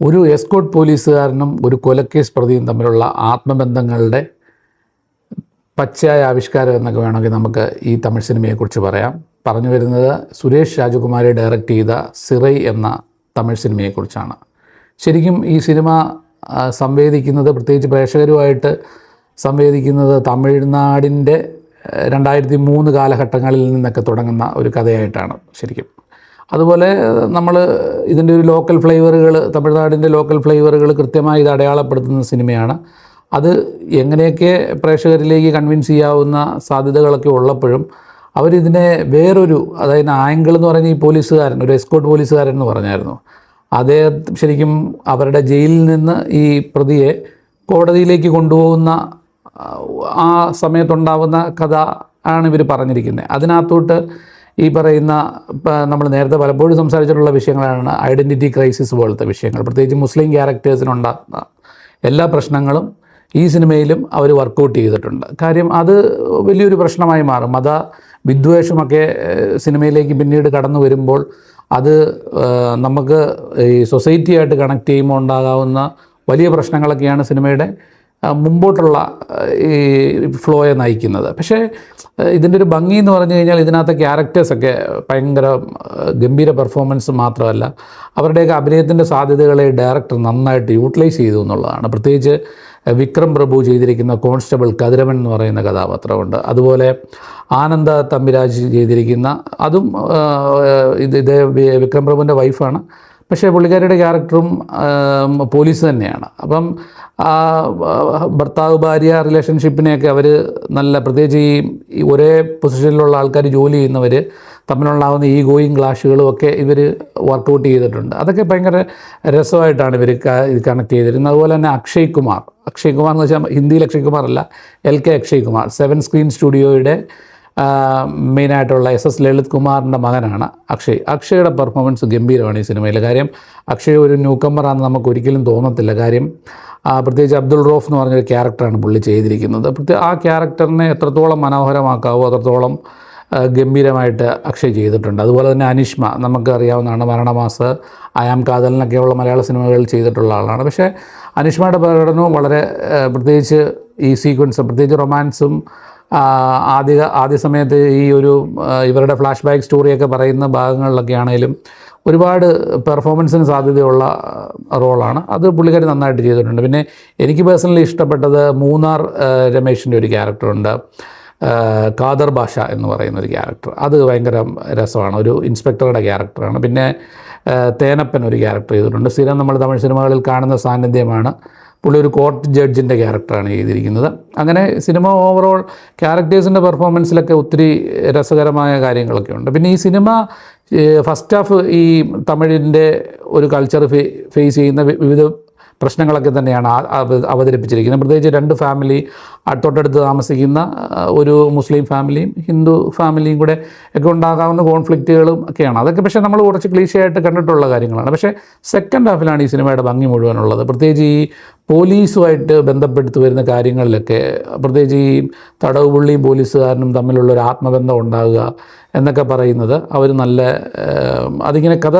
ഒരു എസ്കോർട്ട് പോലീസുകാരനും ഒരു കൊലക്കേസ് പ്രതിയും തമ്മിലുള്ള ആത്മബന്ധങ്ങളുടെ പച്ചയായ ആവിഷ്കാരം എന്നൊക്കെ വേണമെങ്കിൽ നമുക്ക് ഈ തമിഴ് സിനിമയെക്കുറിച്ച് പറയാം. പറഞ്ഞു വരുന്നത് സുരേഷ് രാജകുമാരി ഡയറക്റ്റ് ചെയ്ത സിറൈ എന്ന തമിഴ് സിനിമയെക്കുറിച്ചാണ്. ശരിക്കും ഈ സിനിമ സംവേദിക്കുന്നത്, പ്രത്യേകിച്ച് പ്രേക്ഷകരുമായിട്ട് സംവേദിക്കുന്നത് തമിഴ്നാടിൻ്റെ 2003 കാലഘട്ടങ്ങളിൽ നിന്നൊക്കെ തുടങ്ങുന്ന ഒരു കഥയായിട്ടാണ് ശരിക്കും. അതുപോലെ നമ്മൾ ഇതിൻ്റെ ഒരു ലോക്കൽ ഫ്ലേവറുകൾ, തമിഴ്നാടിൻ്റെ ലോക്കൽ ഫ്ലേവറുകൾ കൃത്യമായി ഇത് അടയാളപ്പെടുത്തുന്ന സിനിമയാണ്. അത് എങ്ങനെയൊക്കെ പ്രേക്ഷകരിലേക്ക് കൺവിൻസ് ചെയ്യാവുന്ന സാധ്യതകളൊക്കെ ഉള്ളപ്പോഴും അവരിതിനെ വേറൊരു, അതായത് ആംഗിൾ എന്ന് പറഞ്ഞ ഈ പോലീസുകാരൻ, ഒരു എസ്കോർട്ട് പോലീസുകാരൻ എന്ന് പറഞ്ഞായിരുന്നു, അദ്ദേഹം ശരിക്കും അവരുടെ ജയിലിൽ നിന്ന് ഈ പ്രതിയെ കോടതിയിലേക്ക് കൊണ്ടുപോകുന്ന ആ സമയത്തുണ്ടാവുന്ന കഥ ആണ് ഇവർ പറഞ്ഞിരിക്കുന്നത്. അതിനകത്തോട്ട് ഈ പറയുന്ന നമ്മൾ നേരത്തെ പലപ്പോഴും സംസാരിച്ചിട്ടുള്ള വിഷയങ്ങളാണ് ഐഡൻറ്റിറ്റി ക്രൈസിസ് പോലത്തെ വിഷയങ്ങൾ. പ്രത്യേകിച്ച് മുസ്ലിം ക്യാരക്ടേഴ്സിനുണ്ടാകുന്ന എല്ലാ പ്രശ്നങ്ങളും ഈ സിനിമയിലും അവർ വർക്കൗട്ട് ചെയ്തിട്ടുണ്ട്. കാര്യം അത് വലിയൊരു പ്രശ്നമായി മാറും. മത വിദ്വേഷമൊക്കെ സിനിമയിലേക്ക് പിന്നീട് കടന്നു വരുമ്പോൾ അത് നമുക്ക് ഈ സൊസൈറ്റിയായിട്ട് കണക്ട് ചെയ്യുമ്പോൾ ഉണ്ടാകാവുന്ന വലിയ പ്രശ്നങ്ങളൊക്കെയാണ് സിനിമയുടെ മുമ്പോട്ടുള്ള ഈ ഫ്ലോയെ നയിക്കുന്നത്. പക്ഷേ ഇതിൻ്റെ ഒരു ഭംഗി എന്ന് പറഞ്ഞു കഴിഞ്ഞാൽ ഇതിനകത്തെ ക്യാരക്ടേഴ്സൊക്കെ ഭയങ്കര ഗംഭീര പെർഫോമൻസ് മാത്രമല്ല, അവരുടെയൊക്കെ അഭിനയത്തിൻ്റെ സാധ്യതകളെ ഡയറക്ടർ നന്നായിട്ട് യൂട്ടിലൈസ് ചെയ്തു എന്നുള്ളതാണ്. പ്രത്യേകിച്ച് വിക്രം പ്രഭു ചെയ്തിരിക്കുന്ന കോൺസ്റ്റബിൾ കതിരവൻ എന്ന് പറയുന്ന കഥാപാത്രമുണ്ട്. അതുപോലെ ആനന്ദ തമ്പിരാജ് ചെയ്തിരിക്കുന്ന, അതും ഇത് വിക്രം പ്രഭുവിൻ്റെ വൈഫാണ്, പക്ഷേ പുള്ളിക്കാരിയുടെ ക്യാരക്ടറും പോലീസ് തന്നെയാണ്. അപ്പം ഭർത്താവ് ഭാര്യ റിലേഷൻഷിപ്പിനെയൊക്കെ അവർ നല്ല, പ്രത്യേകിച്ച് ഈ ഒരേ പൊസിഷനിലുള്ള ആൾക്കാർ ജോലി ചെയ്യുന്നവർ തമ്മിലുണ്ടാകുന്ന ഈഗോയും ക്ലാഷുകളും ഒക്കെ ഇവർ വർക്കൗട്ട് ചെയ്തിട്ടുണ്ട്. അതൊക്കെ ഭയങ്കര രസമായിട്ടാണ് ഇവർ ഇത് കണക്ട് ചെയ്തിരുന്നത്. അതുപോലെ തന്നെ അക്ഷയ് കുമാർ എന്ന് വെച്ചാൽ ഹിന്ദിയിൽ അക്ഷയ് കുമാർ അല്ല, LK അക്ഷയ് കുമാർ, 7 സ്ക്രീൻ സ്റ്റുഡിയോയുടെ മെയിനായിട്ടുള്ള SS ലളിത് കുമാറിൻ്റെ മകനാണ് അക്ഷയുടെ പെർഫോമൻസ് ഗംഭീരമാണ് ഈ സിനിമയിൽ. കാര്യം അക്ഷയ് ഒരു ന്യൂ കമ്മറാണെന്ന് നമുക്ക് ഒരിക്കലും തോന്നത്തില്ല. കാര്യം പ്രത്യേകിച്ച് അബ്ദുൾ റോഫ് എന്ന് പറഞ്ഞൊരു ക്യാരക്ടറാണ് പുള്ളി ചെയ്തിരിക്കുന്നത്. ആ ക്യാരക്ടറിനെ എത്രത്തോളം മനോഹരമാക്കാവോ അത്രത്തോളം ഗംഭീരമായിട്ട് അക്ഷയ് ചെയ്തിട്ടുണ്ട്. അതുപോലെ തന്നെ അനിഷ്മ നമുക്കറിയാവുന്നതാണ്, മരണമാസ്, അയാം കാതലിനൊക്കെയുള്ള മലയാള സിനിമകളിൽ ചെയ്തിട്ടുള്ള ആളാണ്. പക്ഷേ അനിഷ്മയുടെ പ്രകടനവും വളരെ, പ്രത്യേകിച്ച് ഈ സീക്വൻസ്, പ്രത്യേകിച്ച് റൊമാൻസും ആദ്യ സമയത്ത് ഈ ഒരു ഇവരുടെ ഫ്ലാഷ് ബാക്ക് സ്റ്റോറിയൊക്കെ പറയുന്ന ഭാഗങ്ങളിലൊക്കെ ആണെങ്കിലും ഒരുപാട് പെർഫോമൻസിന് സാധ്യതയുള്ള റോളാണ്. അത് പുള്ളിക്കാരി നന്നായിട്ട് ചെയ്തിട്ടുണ്ട്. പിന്നെ എനിക്ക് പേഴ്സണലി ഇഷ്ടപ്പെട്ടത് മൂന്നാർ രമേശിൻ്റെ ഒരു ക്യാരക്ടറുണ്ട്, ഖാദർ ഭാഷ എന്ന് പറയുന്നൊരു ക്യാരക്ടർ. അത് ഭയങ്കര രസമാണ്, ഒരു ഇൻസ്പെക്ടറുടെ ക്യാരക്ടറാണ്. പിന്നെ തേനപ്പൻ ഒരു ക്യാരക്ടർ ചെയ്തിട്ടുണ്ട്. സ്ഥിരം നമ്മൾ തമിഴ് സിനിമകളിൽ കാണുന്ന സാന്നിധ്യമാണ്. പുള്ളി ഒരു കോർട്ട് ജഡ്ജിൻ്റെ ക്യാരക്ടറാണ് ചെയ്തിരിക്കുന്നത്. അങ്ങനെ സിനിമ ഓവറോൾ ക്യാരക്ടേഴ്സിൻ്റെ പെർഫോമൻസിലൊക്കെ ഒത്തിരി രസകരമായ കാര്യങ്ങളൊക്കെ ഉണ്ട്. പിന്നെ ഈ സിനിമ ഫസ്റ്റ് ഹാഫ് ഈ തമിഴിൻ്റെ ഒരു കൾച്ചർ ഫേസ് ചെയ്യുന്ന വിവിധ പ്രശ്നങ്ങളൊക്കെ തന്നെയാണ് അവതരിപ്പിച്ചിരിക്കുന്നത്. പ്രത്യേകിച്ച് 2 ഫാമിലി തൊട്ടടുത്ത് താമസിക്കുന്ന ഒരു മുസ്ലിം ഫാമിലിയും ഹിന്ദു ഫാമിലിയും കൂടെ ഒക്കെ ഉണ്ടാകാവുന്ന കോൺഫ്ലിക്റ്റുകളും ഒക്കെയാണ്. അതൊക്കെ പക്ഷേ നമ്മൾ കുറച്ച് ക്ലീശയായിട്ട് കണ്ടിട്ടുള്ള കാര്യങ്ങളാണ്. പക്ഷേ സെക്കൻഡ് ഹാഫിലാണ് ഈ സിനിമയുടെ ഭംഗി മുഴുവനുള്ളത്. പ്രത്യേകിച്ച് ഈ പോലീസുമായിട്ട് ബന്ധപ്പെടുത്തി വരുന്ന കാര്യങ്ങളിലൊക്കെ, പ്രത്യേകിച്ച് ഈ തടവുപുള്ളിയും പോലീസുകാരനും തമ്മിലുള്ളൊരു ആത്മബന്ധം ഉണ്ടാകുക എന്നൊക്കെ പറയുന്നത് അവർ നല്ല, അതിങ്ങനെ കഥ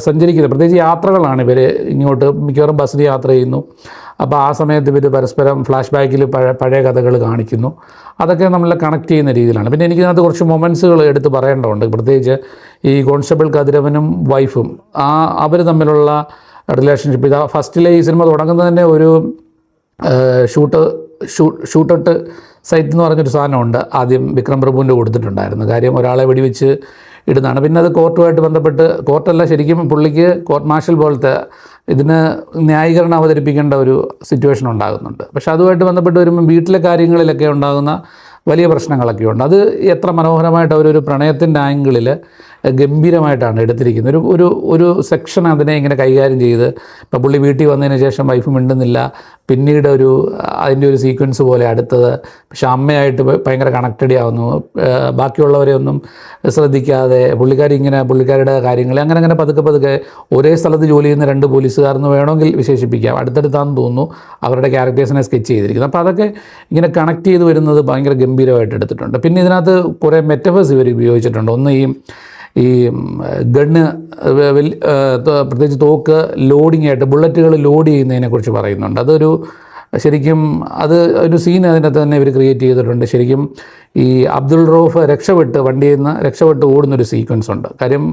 സഞ്ചരിക്കുന്നത്, പ്രത്യേകിച്ച് യാത്രകളാണ്. ഇവർ ഇങ്ങോട്ട് മിക്കവാറും ബസ്സിൽ യാത്ര ചെയ്യുന്നു. അപ്പോൾ ആ സമയത്ത് ഇവർ പരസ്പരം ഫ്ലാഷ് ബാക്കിൽ പഴയ കഥകൾ കാണിക്കുന്നു. അതൊക്കെ നമ്മളെ കണക്ട് ചെയ്യുന്ന രീതിയിലാണ്. പിന്നെ എനിക്കതിനകത്ത് കുറച്ച് മൊമെൻറ്റ്സുകൾ എടുത്ത് പറയേണ്ടതുണ്ട്. പ്രത്യേകിച്ച് ഈ കോൺസ്റ്റബിൾ കതിരവനും വൈഫും അവർ തമ്മിലുള്ള റിലേഷൻഷിപ്പ്. ഫസ്റ്റിലെ ഈ സിനിമ തുടങ്ങുന്നത് തന്നെ ഒരു ഷൂട്ടൗട്ട് സൈറ്റ് എന്ന് പറഞ്ഞൊരു സാധനമുണ്ട്. ആദ്യം വിക്രം പ്രഭുവിൻ്റെ കൊടുത്തിട്ടുണ്ടായിരുന്നു. കാര്യം ഒരാളെ വെടിവെച്ച് ഇടുന്നതാണ്. പിന്നെ അത് കോർട്ടുമായിട്ട് ബന്ധപ്പെട്ട്, കോർട്ടല്ല ശരിക്കും പുള്ളിക്ക് കോർട്ട് മാർഷൽ പോലത്തെ ഇതിന് ന്യായീകരണം അവതരിപ്പിക്കേണ്ട ഒരു സിറ്റുവേഷൻ ഉണ്ടാകുന്നുണ്ട്. പക്ഷേ അതുമായിട്ട് ബന്ധപ്പെട്ട് വരുമ്പം വീട്ടിലെ കാര്യങ്ങളിലൊക്കെ ഉണ്ടാകുന്ന വലിയ പ്രശ്നങ്ങളൊക്കെ ഉണ്ട്. അത് എത്ര മനോഹരമായിട്ട് അവരൊരു പ്രണയത്തിൻ്റെ ആംഗിളിൽ ഗംഭീരമായിട്ടാണ് എടുത്തിരിക്കുന്നത്. ഒരു സെക്ഷൻ അതിനെ ഇങ്ങനെ കൈകാര്യം ചെയ്ത്, ഇപ്പോൾ പുള്ളി വീട്ടിൽ വന്നതിന് ശേഷം വൈഫ് മിണ്ടുന്നില്ല, പിന്നീട് അതിൻ്റെ ഒരു സീക്വൻസ് പോലെ അടുത്തത്, പക്ഷെ അമ്മയായിട്ട് ഭയങ്കര കണക്റ്റഡ് ആവുന്നു, ബാക്കിയുള്ളവരെ ഒന്നും ശ്രദ്ധിക്കാതെ പുള്ളിക്കാരുടെ കാര്യങ്ങൾ അങ്ങനെ പതുക്കെ ഒരേ സ്ഥലത്ത് ജോലി ചെയ്യുന്ന 2 പോലീസുകാരെന്ന് വേണമെങ്കിൽ വിശേഷിപ്പിക്കാം, അടുത്തടുത്താണെന്ന് തോന്നുന്നു അവരുടെ ക്യാരക്ടേഴ്സിനെ സ്കെച്ച് ചെയ്തിരിക്കുന്നത്. അപ്പോൾ അതൊക്കെ ഇങ്ങനെ കണക്ട് ചെയ്ത് വരുന്നത് ഭയങ്കര ഗംഭീരമായിട്ട് എടുത്തിട്ടുണ്ട്. പിന്നെ ഇതിനകത്ത് കുറേ മെറ്റഫേഴ്സ് ഇവർ ഉപയോഗിച്ചിട്ടുണ്ട്. ഒന്ന് ഈ ഗണ്ണ് പ്രത്യേകിച്ച് തോക്ക് ലോഡിംഗ് ആയിട്ട് ബുള്ളറ്റുകൾ ലോഡ് ചെയ്യുന്നതിനെക്കുറിച്ച് പറയുന്നുണ്ട്. അതൊരു ശരിക്കും അത് ഒരു സീൻ അതിനകത്ത് തന്നെ ഇവർ ക്രിയേറ്റ് ചെയ്തിട്ടുണ്ട്. ശരിക്കും ഈ അബ്ദുൾ റൌഫ് വണ്ടിയിൽ നിന്ന് രക്ഷപ്പെട്ട് ഓടുന്നൊരു സീക്വൻസ് ഉണ്ട്. കാര്യം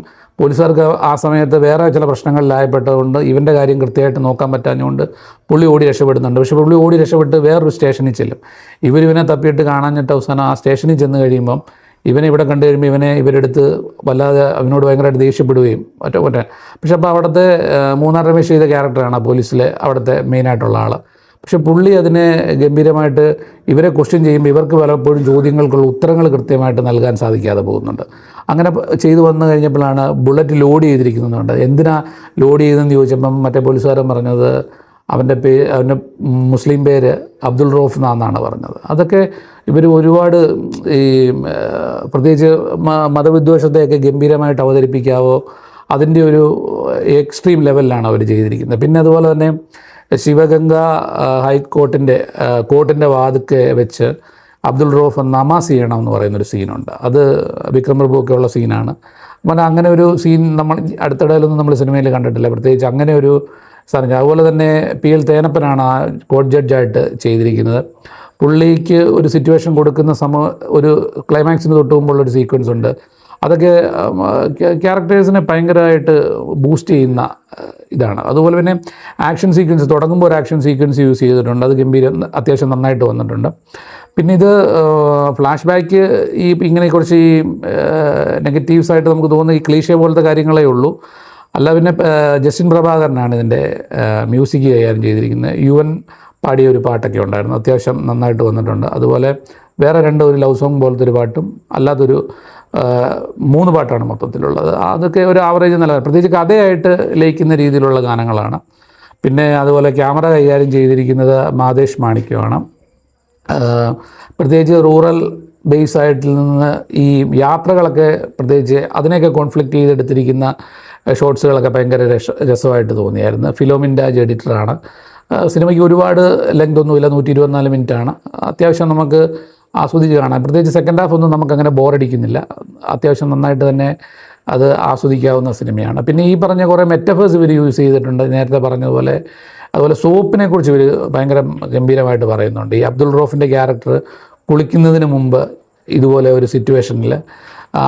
പോലീസുകാർക്ക് ആ സമയത്ത് വേറെ ചില പ്രശ്നങ്ങളിലായപ്പെട്ടതുകൊണ്ട് ഇവൻ്റെ കാര്യം കൃത്യമായിട്ട് നോക്കാൻ പറ്റാഞ്ഞുകൊണ്ട് പുള്ളി ഓടി രക്ഷപ്പെടുന്നുണ്ട്. പക്ഷേ പുള്ളി ഓടി രക്ഷപ്പെട്ട് വേറൊരു സ്റ്റേഷനിൽ ചെല്ലും. ഇവരിവനെ തപ്പിയിട്ട് കാണാഞ്ഞിട്ട് അവസാനം ആ സ്റ്റേഷനിൽ ചെന്ന് കഴിയുമ്പം ഇവനെ ഇവിടെ കണ്ടു കഴിയുമ്പോൾ ഇവരെടുത്ത് വല്ലാതെ അവനോട് ഭയങ്കരമായിട്ട് ദേഷ്യപ്പെടുകയും ഒറ്റ പക്ഷേ അപ്പോൾ അവിടുത്തെ മൂന്നാർ രമേശ് ചെയ്ത ക്യാരക്ടറാണ് പോലീസിലെ അവിടുത്തെ മെയിനായിട്ടുള്ള ആൾ. പക്ഷെ പുള്ളി അതിനെ ഗംഭീരമായിട്ട് ഇവരെ ക്വസ്റ്റ്യൻ ചെയ്യുമ്പോൾ ഇവർക്ക് പലപ്പോഴും ചോദ്യങ്ങൾക്കുള്ള ഉത്തരങ്ങൾ കൃത്യമായിട്ട് നൽകാൻ സാധിക്കാതെ പോകുന്നുണ്ട്. അങ്ങനെ ചെയ്തു വന്നു കഴിഞ്ഞപ്പോഴാണ് ബുള്ളറ്റ് ലോഡ് ചെയ്തിരിക്കുന്നുണ്ട്. എന്തിനാ ലോഡ് ചെയ്തതെന്ന് ചോദിച്ചപ്പം മറ്റേ പോലീസുകാരൻ പറഞ്ഞത് അവൻ്റെ മുസ്ലിം പേര് അബ്ദുൾ റൌഫ് എന്നാണ് പറഞ്ഞത്. അതൊക്കെ ഇവർ ഒരുപാട് ഈ പ്രത്യേകിച്ച് മതവിദ്വേഷത്തെയൊക്കെ ഗംഭീരമായിട്ട് അവതരിപ്പിക്കാവോ അതിൻ്റെ ഒരു എക്സ്ട്രീം ലെവലിലാണ് അവർ ചെയ്തിരിക്കുന്നത്. പിന്നെ അതുപോലെ തന്നെ ശിവഗംഗ കോർട്ടിൻ്റെ വാതിക്കെ വെച്ച് അബ്ദുൾ റൌഫ് നമാസ് ചെയ്യണമെന്ന് പറയുന്നൊരു സീനുണ്ട്. അത് വിക്രം പ്രഭുവൊക്കെ ഉള്ള സീനാണ്. അപ്പോൾ അങ്ങനെ ഒരു സീൻ നമ്മൾ അടുത്തിടയിലൊന്നും നമ്മൾ സിനിമയിൽ കണ്ടിട്ടില്ല, പ്രത്യേകിച്ച് അങ്ങനെ ഒരു സാധനം. അതുപോലെ തന്നെ PL തേനപ്പനാണ് ആ കോർട്ട് ജഡ്ജായിട്ട് ചെയ്തിരിക്കുന്നത്. പുള്ളിക്ക് ഒരു സിറ്റുവേഷൻ കൊടുക്കുന്ന ഒരു ക്ലൈമാക്സിന് തൊട്ട് മുമ്പുള്ളൊരു സീക്വൻസ് ഉണ്ട്. അതൊക്കെ ക്യാരക്ടേഴ്സിനെ ഭയങ്കരമായിട്ട് ബൂസ്റ്റ് ചെയ്യുന്ന ഇതാണ്. അതുപോലെ തന്നെ ആക്ഷൻ സീക്വൻസ് തുടങ്ങുമ്പോൾ ഒരു ആക്ഷൻ സീക്വൻസ് യൂസ് ചെയ്തിട്ടുണ്ട്. അത് അത്യാവശ്യം നന്നായിട്ട് വന്നിട്ടുണ്ട്. പിന്നെ ഇത് ഫ്ലാഷ് ബാക്ക് ഇങ്ങനെ കുറച്ച് നെഗറ്റീവ്സായിട്ട് നമുക്ക് തോന്നുന്ന ഈ ക്ലീഷേ പോലത്തെ കാര്യങ്ങളേ ഉള്ളൂ. അല്ല പിന്നെ ജസ്റ്റിൻ പ്രഭാകരനാണ് ഇതിൻ്റെ മ്യൂസിക് കൈകാര്യം ചെയ്തിരിക്കുന്നത്. UN പാടിയ ഒരു പാട്ടൊക്കെ ഉണ്ടായിരുന്നു, അത്യാവശ്യം നന്നായിട്ട് വന്നിട്ടുണ്ട്. അതുപോലെ വേറെ ഒരു ലവ് സോങ് പോലത്തെ ഒരു പാട്ടും അല്ലാത്തൊരു 3 പാട്ടാണ് മൊത്തത്തിലുള്ളത്. അതൊക്കെ ഒരു ആവറേജ് നല്ല, പ്രത്യേകിച്ച് കഥയായിട്ട് ലയിക്കുന്ന രീതിയിലുള്ള ഗാനങ്ങളാണ്. പിന്നെ അതുപോലെ ക്യാമറ കൈകാര്യം ചെയ്തിരിക്കുന്നത് മാതേഷ് മാണിക്യമാണ്. പ്രത്യേകിച്ച് റൂറൽ ബേസ് ആയിട്ട് നിന്ന് ഈ യാത്രകളൊക്കെ പ്രത്യേകിച്ച് അതിനെയൊക്കെ കോൺഫ്ലിക്റ്റ് ചെയ്തെടുത്തിരിക്കുന്ന ഷോട്ട്സുകളൊക്കെ ഭയങ്കര രസമായിട്ട് തോന്നിയായിരുന്നു. ഫിലോമിൻ രാജ് എഡിറ്ററാണ്. സിനിമയ്ക്ക് ഒരുപാട് ലെങ്ത് ഒന്നുമില്ല, 124 മിനിറ്റാണ്. അത്യാവശ്യം നമുക്ക് ആസ്വദിച്ച് കാണാം. പ്രത്യേകിച്ച് സെക്കൻഡ് ഹാഫ് ഒന്നും നമുക്കങ്ങനെ ബോറടിക്കുന്നില്ല. അത്യാവശ്യം നന്നായിട്ട് തന്നെ അത് ആസ്വദിക്കാവുന്ന സിനിമയാണ്. പിന്നെ ഈ പറഞ്ഞ കുറേ മെറ്റഫേഴ്സ് ഇവർ യൂസ് ചെയ്തിട്ടുണ്ട്, നേരത്തെ പറഞ്ഞതുപോലെ. അതുപോലെ സോപ്പിനെ കുറിച്ച് ഇവർ ഭയങ്കര ഗംഭീരമായിട്ട് പറയുന്നുണ്ട്. ഈ അബ്ദുൾ റൌഫിൻ്റെ ക്യാരക്ടർ കുളിക്കുന്നതിന് മുമ്പ് ഇതുപോലെ ഒരു സിറ്റുവേഷനിൽ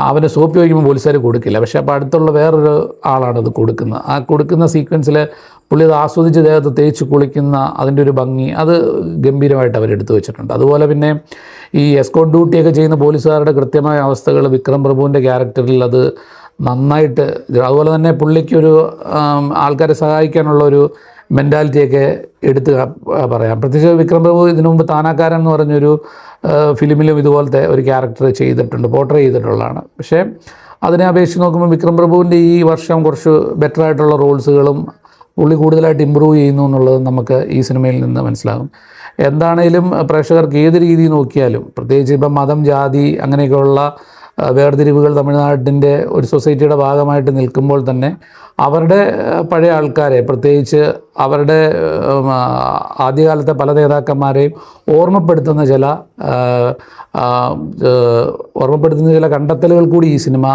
അവന് സോപ്പ് ചോദിക്കുമ്പോൾ പോലീസുകാർ കൊടുക്കില്ല, പക്ഷേ അപ്പോൾ അടുത്തുള്ള വേറൊരു ആളാണ് അത് കൊടുക്കുന്നത്. ആ കൊടുക്കുന്ന സീക്വൻസിൽ പുള്ളി അത് ആസ്വദിച്ച് ദേഹത്ത് തേച്ച് കുളിക്കുന്ന അതിൻ്റെ ഒരു ഭംഗി അത് ഗംഭീരമായിട്ട് അവരെടുത്തു വെച്ചിട്ടുണ്ട്. അതുപോലെ പിന്നെ ഈ എസ്കോർട്ട് ഡ്യൂട്ടിയൊക്കെ ചെയ്യുന്ന പോലീസുകാരുടെ കൃത്യമായ അവസ്ഥകൾ വിക്രം പ്രഭുവിൻ്റെ ക്യാരക്ടറിൽ അത് നന്നായിട്ട്. അതുപോലെ തന്നെ പുള്ളിക്കൊരു ആൾക്കാരെ സഹായിക്കാനുള്ളൊരു മെൻറ്റാലിറ്റിയൊക്കെ എടുത്ത് പറയാം. പ്രത്യേകിച്ച് വിക്രം പ്രഭു ഇതിനു മുമ്പ് താനാക്കാരൻ എന്ന് പറഞ്ഞൊരു ഫിലിമിലും ഇതുപോലത്തെ ഒരു ക്യാരക്ടർ ചെയ്തിട്ടുണ്ട്, പോർട്രേ ചെയ്തിട്ടുള്ളതാണ്. പക്ഷേ അതിനെ അപേക്ഷിച്ച് നോക്കുമ്പോൾ വിക്രം പ്രഭുവിൻ്റെ ഈ വർഷം കുറച്ച് ബെറ്ററായിട്ടുള്ള റോൾസുകളും പുള്ളി കൂടുതലായിട്ട് ഇമ്പ്രൂവ് ചെയ്യുന്നു എന്നുള്ളത് നമുക്ക് ഈ സിനിമയിൽ നിന്ന് മനസ്സിലാകും. എന്താണേലും പ്രേക്ഷകർക്ക് ഏത് രീതി നോക്കിയാലും, പ്രത്യേകിച്ച് ഇപ്പം മതം, ജാതി അങ്ങനെയൊക്കെയുള്ള വേർതിരിവുകൾ തമിഴ്നാടിൻ്റെ ഒരു സൊസൈറ്റിയുടെ ഭാഗമായിട്ട് നിൽക്കുമ്പോൾ തന്നെ അവരുടെ പഴയ ആൾക്കാരെ, പ്രത്യേകിച്ച് അവരുടെ ആദ്യകാലത്തെ പല നേതാക്കന്മാരെയും ഓർമ്മപ്പെടുത്തുന്ന ചില കണ്ടെത്തലുകൾ കൂടി ഈ സിനിമ,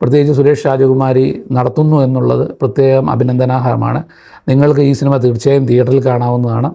പ്രത്യേകിച്ച് സുരേഷ് രാജകുമാരി നടത്തുന്നു എന്നുള്ളത് പ്രത്യേകം അഭിനന്ദനാർഹമാണ്. നിങ്ങൾക്ക് ഈ സിനിമ തീർച്ചയായും തിയേറ്ററിൽ കാണാവുന്നതാണ്.